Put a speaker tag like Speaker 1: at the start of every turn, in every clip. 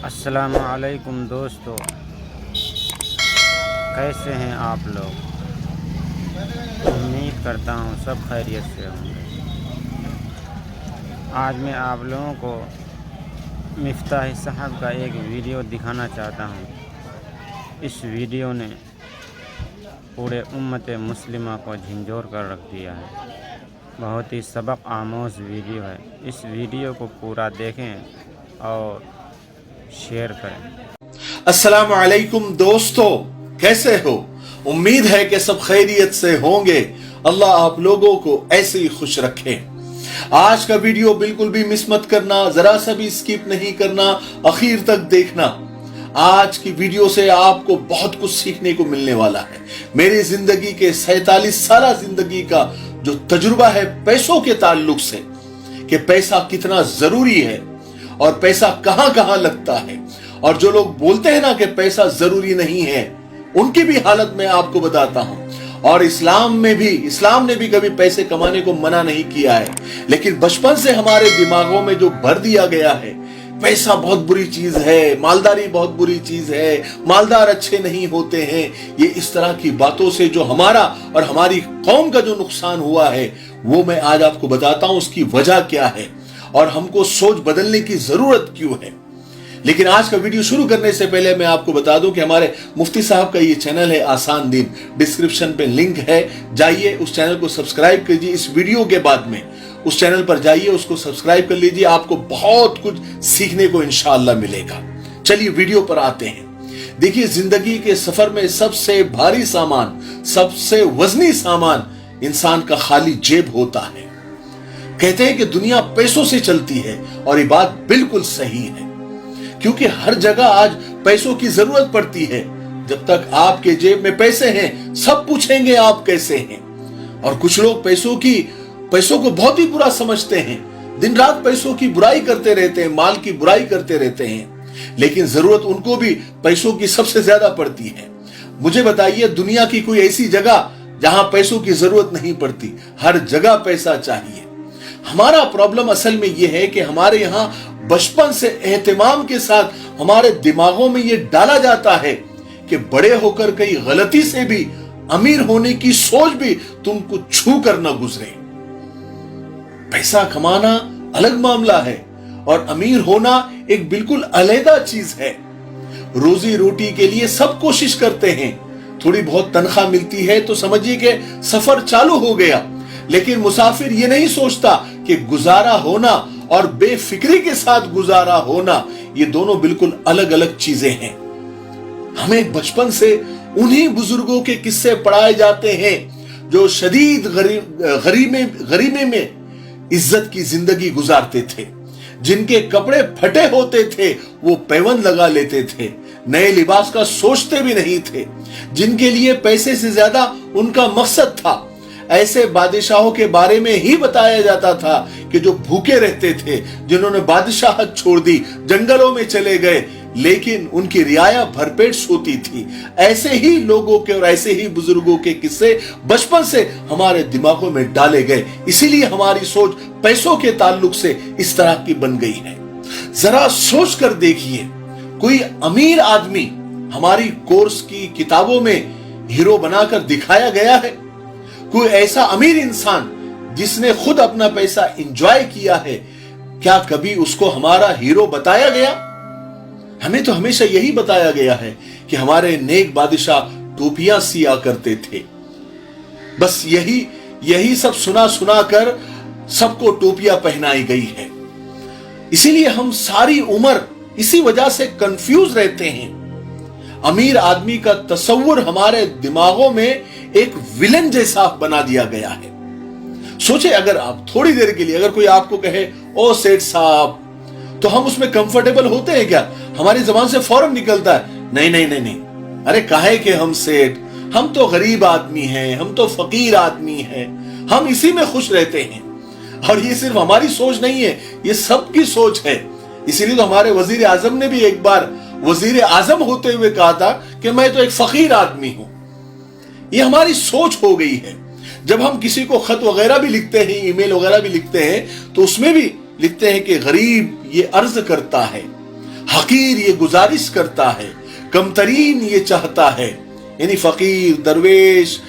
Speaker 1: السلام علیکم دوستو، کیسے ہیں آپ لوگ؟ امید کرتا ہوں سب خیریت سے ہوں گے۔ آج میں آپ لوگوں کو مفتاح صاحب کا ایک ویڈیو دکھانا چاہتا ہوں۔ اس ویڈیو نے پورے امت مسلمہ کو جھنجھوڑ کر رکھ دیا ہے۔ بہت ہی سبق آموز ویڈیو ہے۔ اس ویڈیو کو پورا دیکھیں اور شیئر کریں۔
Speaker 2: السلام علیکم دوستو، کیسے ہو؟ امید ہے کہ سب خیریت سے ہوں گے۔ اللہ آپ لوگوں کو ایسے ہی خوش رکھے۔ آج کا ویڈیو بالکل بھی مس مت کرنا، ذرا سا بھی سکپ نہیں کرنا، اخیر تک دیکھنا۔ آج کی ویڈیو سے آپ کو بہت کچھ سیکھنے کو ملنے والا ہے۔ میری زندگی کے 47 سالہ زندگی کا جو تجربہ ہے پیسوں کے تعلق سے، کہ پیسہ کتنا ضروری ہے اور پیسہ کہاں کہاں لگتا ہے، اور جو لوگ بولتے ہیں نا کہ پیسہ ضروری نہیں ہے، ان کی بھی حالت میں آپ کو بتاتا ہوں۔ اور اسلام نے بھی کبھی پیسے کمانے کو منع نہیں کیا ہے، لیکن بچپن سے ہمارے دماغوں میں جو بھر دیا گیا ہے پیسہ بہت بری چیز ہے، مالداری بہت بری چیز ہے، مالدار اچھے نہیں ہوتے ہیں، یہ اس طرح کی باتوں سے جو ہمارا اور ہماری قوم کا جو نقصان ہوا ہے وہ میں آج آپ کو بتاتا ہوں، اس کی وجہ کیا ہے اور ہم کو سوچ بدلنے کی ضرورت کیوں ہے۔ لیکن آج کا ویڈیو شروع کرنے سے پہلے میں آپ کو بتا دوں کہ ہمارے مفتی صاحب کا یہ چینل ہے آسان دین، ڈسکرپشن پہ لنک ہے، جائیے اس چینل کو سبسکرائب کیجئے۔ اس ویڈیو کے بعد میں اس چینل پر جائیے، اس کو سبسکرائب کر لیجئے، آپ کو بہت کچھ سیکھنے کو انشاءاللہ ملے گا۔ چلیے ویڈیو پر آتے ہیں۔ دیکھیے، زندگی کے سفر میں سب سے بھاری سامان، سب سے وزنی سامان انسان کا خالی جیب ہوتا ہے۔ کہتے ہیں کہ دنیا پیسوں سے چلتی ہے، اور یہ بات بالکل صحیح ہے، کیونکہ ہر جگہ آج پیسوں کی ضرورت پڑتی ہے۔ جب تک آپ کے جیب میں پیسے ہیں سب پوچھیں گے آپ کیسے ہیں۔ اور کچھ لوگ پیسوں کو بہت ہی برا سمجھتے ہیں، دن رات پیسوں کی برائی کرتے رہتے ہیں، مال کی برائی کرتے رہتے ہیں، لیکن ضرورت ان کو بھی پیسوں کی سب سے زیادہ پڑتی ہے۔ مجھے بتائیے، دنیا کی کوئی ایسی جگہ جہاں پیسوں کی ضرورت نہیں پڑتی؟ ہر جگہ پیسہ چاہیے۔ ہمارا پرابلم اصل میں یہ ہے کہ ہمارے یہاں بچپن سے اہتمام کے ساتھ ہمارے دماغوں میں یہ ڈالا جاتا ہے کہ بڑے ہو کر کئی غلطی سے بھی امیر ہونے کی سوچ بھی تم کو چھو کر نہ گزرے۔ پیسہ کمانا الگ معاملہ ہے اور امیر ہونا ایک بالکل علیحدہ چیز ہے۔ روزی روٹی کے لیے سب کوشش کرتے ہیں، تھوڑی بہت تنخواہ ملتی ہے تو سمجھیے کہ سفر چالو ہو گیا، لیکن مسافر یہ نہیں سوچتا کہ گزارا ہونا اور بے فکری کے ساتھ گزارا ہونا یہ دونوں بالکل الگ الگ چیزیں ہیں۔ ہمیں بچپن سے انہی بزرگوں کے قصے پڑھائے جاتے ہیں جو شدید غریبے میں عزت کی زندگی گزارتے تھے، جن کے کپڑے پھٹے ہوتے تھے وہ پیوند لگا لیتے تھے، نئے لباس کا سوچتے بھی نہیں تھے، جن کے لیے پیسے سے زیادہ ان کا مقصد تھا۔ ایسے بادشاہوں کے بارے میں ہی بتایا جاتا تھا کہ جو بھوکے رہتے تھے، جنہوں نے بادشاہت چھوڑ دی، جنگلوں میں چلے گئے، لیکن ان کی رعایا بھرپیٹ سوتی تھی۔ ایسے ہی لوگوں کے اور ایسے ہی بزرگوں کے قصے بچپن سے ہمارے دماغوں میں ڈالے گئے، اسی لیے ہماری سوچ پیسوں کے تعلق سے اس طرح کی بن گئی ہے۔ ذرا سوچ کر دیکھیے، کوئی امیر آدمی ہماری کورس کی کتابوں میں ہیرو بنا کر دکھایا گیا ہے؟ کوئی ایسا امیر انسان جس نے خود اپنا پیسہ انجوائے کیا ہے، کیا کبھی اس کو ہمارا ہیرو بتایا گیا؟ ہمیں تو ہمیشہ یہی بتایا گیا ہے کہ ہمارے نیک بادشاہ ٹوپیاں سیا کرتے تھے۔ بس یہی سب سنا کر سب کو ٹوپیاں پہنائی گئی ہے۔ اسی لیے ہم ساری عمر اسی وجہ سے کنفیوز رہتے ہیں۔ امیر آدمی کا تصور ہمارے دماغوں میں ایک ویلن جیسا بنا دیا گیا ہے۔ سوچے، اگر آپ تھوڑی دیر کے لیے اگر کوئی آپ کو کہے او سیٹ صاحب، تو ہم اس میں کمفرٹیبل ہوتے ہیں کیا؟ ہماری زبان سے فوراً نکلتا ہے نہیں، ارے کاہے کہ ہم سیٹ، ہم تو غریب آدمی ہیں، ہم تو فقیر آدمی ہیں، ہم اسی میں خوش رہتے ہیں۔ اور یہ صرف ہماری سوچ نہیں ہے، یہ سب کی سوچ ہے۔ اسی لیے تو ہمارے وزیر اعظم نے بھی ایک بار وزیر اعظم ہوتے ہوئے کہا تھا کہ میں تو ایک فقیر آدمی ہوں۔ یہ ہماری سوچ ہو گئی ہے۔ جب ہم کسی کو خط وغیرہ بھی لکھتے ہیں، ای میل وغیرہ بھی لکھتے ہیں، تو اس میں بھی لکھتے ہیں کہ غریب یہ عرض کرتا ہے۔ हकीर ये गुजारिश करता है, कमतरीन ये चाहता है। यानी फकीर, दरवेश,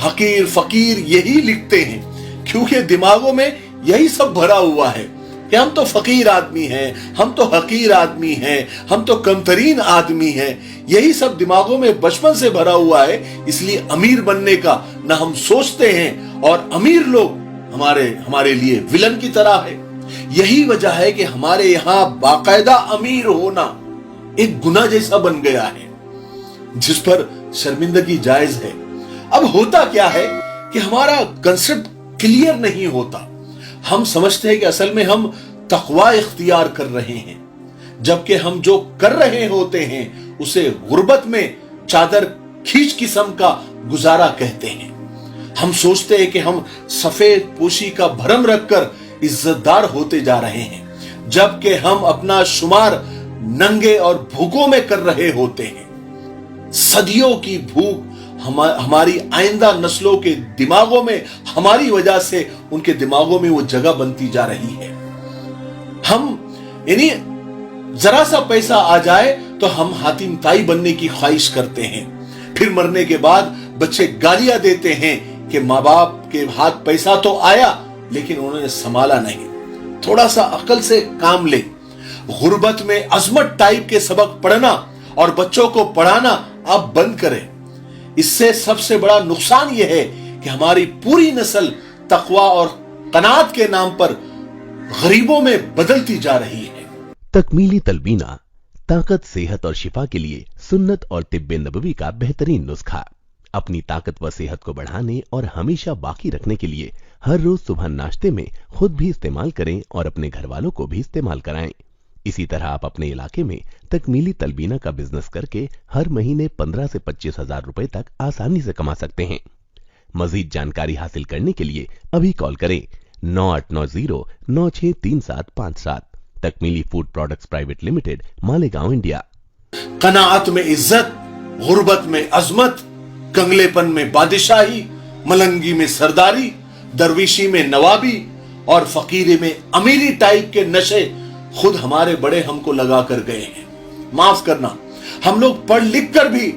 Speaker 2: हकीर, फकीर यही लिखते हैं, क्योंकि दिमागों में यही सब भरा हुआ है कि हम तो फकीर आदमी हैं, हम तो हकीर आदमी हैं, हम तो कमतरीन आदमी हैं। यही सब दिमागों में बचपन से भरा हुआ है, इसलिए अमीर बनने का ना हम सोचते हैं, और अमीर लोग हमारे लिए विलन की तरह है। यही वजह है कि हमारे यहां बाकायदा अमीर होना एक गुनाह जैसा बन गया है, जिस पर शर्मिंदगी जायज है। अब होता क्या है कि हमारा कंसेप्ट क्लियर नहीं होता। हम समझते हैं कि असल में हम तकवा इख्तियार कर रहे हैं, जबकि हम जो कर रहे होते हैं उसे गुर्बत में चादर खींच किस्म का गुजारा कहते हैं। हम सोचते हैं कि हम सफेद पोशी का भरम रखकर इज्जतदार होते जा रहे हैं, जबकि हम अपना शुमार नंगे और भूखों में कर रहे होते हैं। सदियों की भूख हमारी आइंदा नस्लों के दिमागों में हमारी वजह से उनके दिमागों में वो जगह बनती जा रही है। हम यानी जरा सा पैसा आ जाए तो हम हातिम ताई बनने की ख्वाहिश करते हैं, फिर मरने के बाद बच्चे गालियां देते हैं कि माँ बाप के हाथ पैसा तो आया लेकिन उन्होंने संभाला नहीं। थोड़ा सा अकल से काम ले। गुर्बत में अजमत टाइप के सबक पढ़ना और बच्चों को पढ़ाना आप बंद करें। इससे सबसे बड़ा नुकसान यह है कि हमारी पूरी नस्ल तकवा और कनात के नाम पर गरीबों में बदलती जा रही है।
Speaker 3: तकमीली तलबीना, ताकत, सेहत और शिफा के लिए सुन्नत और तिब्बे नबवी का बेहतरीन नुस्खा। अपनी ताकत व सेहत को बढ़ाने और हमेशा बाकी रखने के लिए हर रोज सुबह नाश्ते में खुद भी इस्तेमाल करें और अपने घर वालों को भी इस्तेमाल कराएं। इसी तरह आप अपने इलाके में तकमीली तलबीना का बिजनेस करके हर महीने 15 से 25 हजार रुपए तक आसानी से कमा सकते हैं। मजीद जानकारी हासिल करने के लिए अभी कॉल करें 9890963757। Takmeeli food products private limited, Malegaon, India.
Speaker 2: कनाअत में इज्जत, गुर्बत में अजमत, कंगलेपन में बादशाही, मलंगी में सरदारी, दरवेशी में नवाबी और फकीरी में अमीरी टाइप के नशे खुद हमारे बड़े हमको लगा कर गए हैं। माफ करना, हम लोग पढ़ लिख कर भी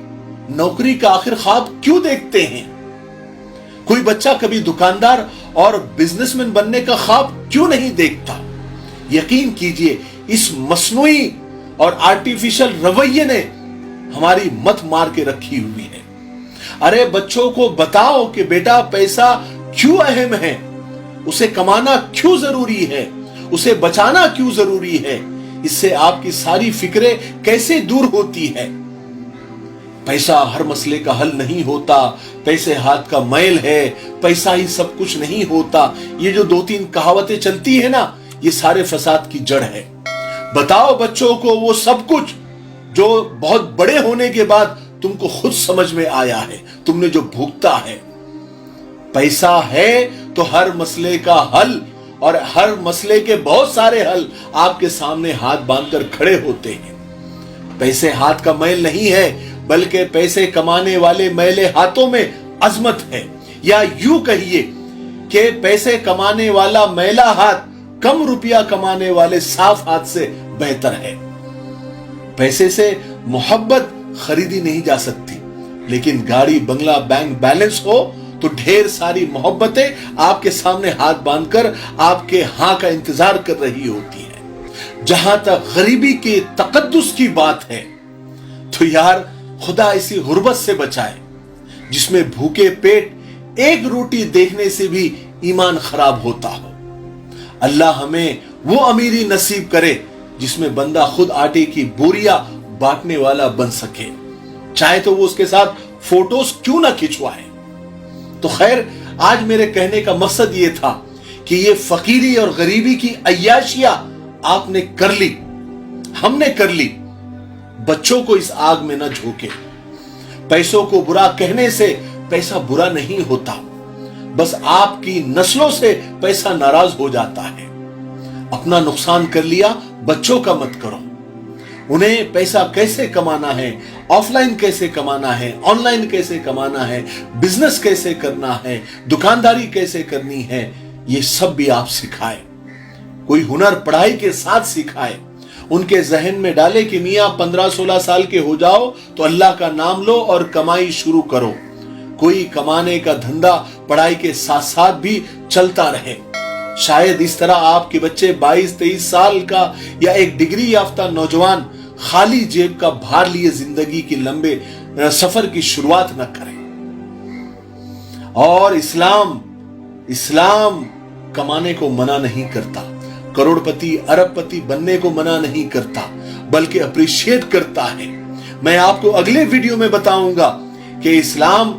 Speaker 2: नौकरी का आखिर ख्वाब क्यों देखते हैं? कोई बच्चा कभी दुकानदार और बिजनेसमैन बनने का ख्वाब क्यों नहीं देखता? यकीन कीजिए, इस मसनूई और आर्टिफिशियल रवैये ने हमारी मत मार के रखी हुई है। अरे बच्चों को बताओ कि बेटा पैसा क्यों अहम है, उसे कमाना क्यों जरूरी है, उसे बचाना क्यों जरूरी है। इससे आपकी सारी फिक्रें कैसे दूर होती है। पैसा हर मसले का हल नहीं होता, पैसे हाथ का मैल है, पैसा ही सब कुछ नहीं होता। ये जो 2-3 कहावतें चलती है ना, ये सारे फसाद की जड़ है। बताओ बच्चों को वो सब कुछ जो बहुत बड़े होने के बाद तुमको खुद समझ में आया है, तुमने जो भुगता है। पैसा है तो हर मसले का हल, और हर मसले के बहुत सारे हल आपके सामने हाथ बांधकर खड़े होते हैं। पैसे हाथ का मैल नहीं है, बल्कि पैसे कमाने वाले मैले हाथों में अजमत है। या यूं कहिए कि पैसे कमाने वाला मैला हाथ कम रुपया कमाने वाले साफ हाथ से बेहतर है। पैसे से मोहब्बत खरीदी नहीं जा सकती, लेकिन गाड़ी, बंगला, बैंक बैलेंस हो तो ढेर सारी मोहब्बतें आपके सामने हाथ बांधकर आपके हां का इंतजार कर रही होती है। जहां तक गरीबी के तकद्दुस की बात है, तो यार खुदा इसी गुर्बत से बचाए जिसमें भूखे पेट एक रोटी देखने से भी ईमान खराब होता हो। अल्लाह हमें वो अमीरी नसीब करे जिसमें बंदा खुद आटे की बोरियां बांटने वाला बन सके, चाहे तो वो उसके साथ फोटोज क्यों ना खिंचवाए। तो खैर, आज मेरे कहने का मकसद ये था कि ये फकीरी और गरीबी की अय्याशियां आपने कर ली, हमने कर ली। बच्चों को इस आग में न झोंके। पैसों को बुरा कहने से पैसा बुरा नहीं होता, बस आपकी नस्लों से पैसा नाराज हो जाता है। अपना नुकसान कर लिया, बच्चों का मत करो। उन्हें पैसा कैसे कमाना है, ऑफलाइन कैसे कमाना है, ऑनलाइन कैसे कमाना है, बिजनेस कैसे करना है, दुकानदारी कैसे करनी है, ये सब भी आप सिखाए। कोई हुनर पढ़ाई के साथ सिखाए। उनके जहन में डाले कि मियां 15-16 साल के हो जाओ तो अल्लाह का नाम लो और कमाई शुरू करो। कोई कमाने का धंधा पढ़ाई के साथ साथ भी चलता रहे। शायद इस तरह आपके बच्चे 22-23 साल का या एक डिग्री याफ्ता नौजवान खाली जेब का भार लिए जिंदगी के लंबे सफर की शुरुआत न करें। और इस्लाम कमाने को मना नहीं करता, करोड़पति अरबपति बनने को मना नहीं करता, बल्कि अप्रिशिएट करता है। मैं आपको अगले वीडियो में बताऊंगा कि इस्लाम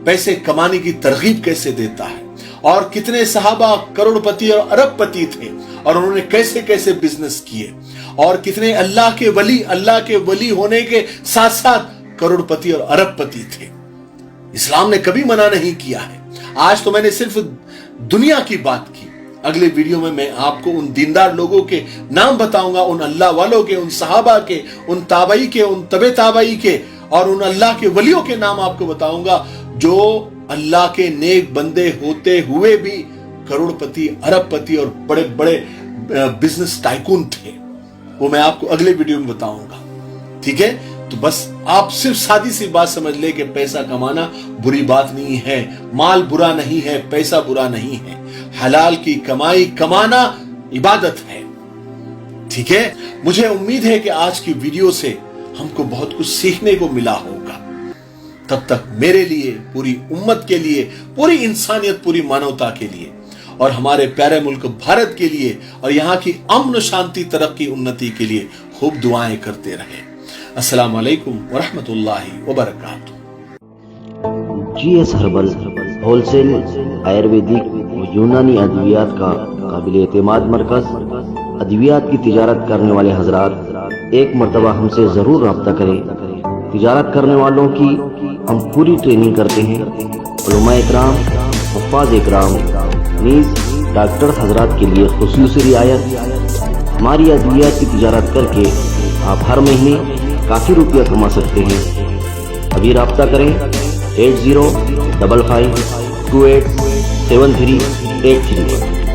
Speaker 2: पैसे कमाने की तरगीब कैसे देता है और कितने सहाबा करोड़पति और अरबपति थे और उन्होंने कैसे कैसे बिजनेस किए, और कितने अल्लाह के वली होने के साथ साथ करोड़पति और अरबपति थे। इस्लाम ने कभी मना नहीं किया है। आज तो मैंने सिर्फ दुनिया की बात की, अगले वीडियो में मैं आपको उन दीनदार लोगों के नाम बताऊंगा, उन अल्लाह वालों के, उन सहाबा के, उन ताबई के, उन तबे ताबई के और उन अल्लाह के वलियों के नाम आपको बताऊंगा जो अल्लाह के नेक बंदे होते हुए भी करोड़पति अरबपति और बड़े बड़े बिजनेस टाइकून थे। वो मैं आपको अगले वीडियो में बताऊंगा। ठीक है, तो बस आप सिर्फ सादी सी बात समझ ले कि पैसा कमाना बुरी बात नहीं है, माल बुरा नहीं है, पैसा बुरा नहीं है। हलाल की कमाई कमाना इबादत है। ठीक है, मुझे उम्मीद है कि आज की वीडियो से हमको बहुत कुछ सीखने को मिला होगा। तब तक मेरे लिए, पूरी उम्मत के लिए, पूरी इंसानियत, पूरी मानवता के लिए और हमारे प्यारे मुल्क भारत के लिए और यहाँ की अमन शांति तरक्की उन्नति के लिए खूब दुआएं करते रहें। अस्सलामु अलैकुम वरहमतुल्लाहि वबरकातुहू।
Speaker 4: GS हर्बल होलसेल आयुर्वेदिक व यूनानी अद्वियात का काबिल एतमाद मरकज। अद्वियात की तिजारत करने वाले हजरात एक मरतबा हमसे जरूर राब्ता करें। तिजारत करने वालों की हम पूरी ट्रेनिंग करते हैं। उलमा इकराम, हुफ्फाज इकराम, नीज डॉक्टर हजरात के लिए खुसूसी रियायत। हमारी अद्वियात की तिजारत करके आप हर महीने काफ़ी रुपया कमा सकते हैं। अभी राब्ता करें 8055287383 पर।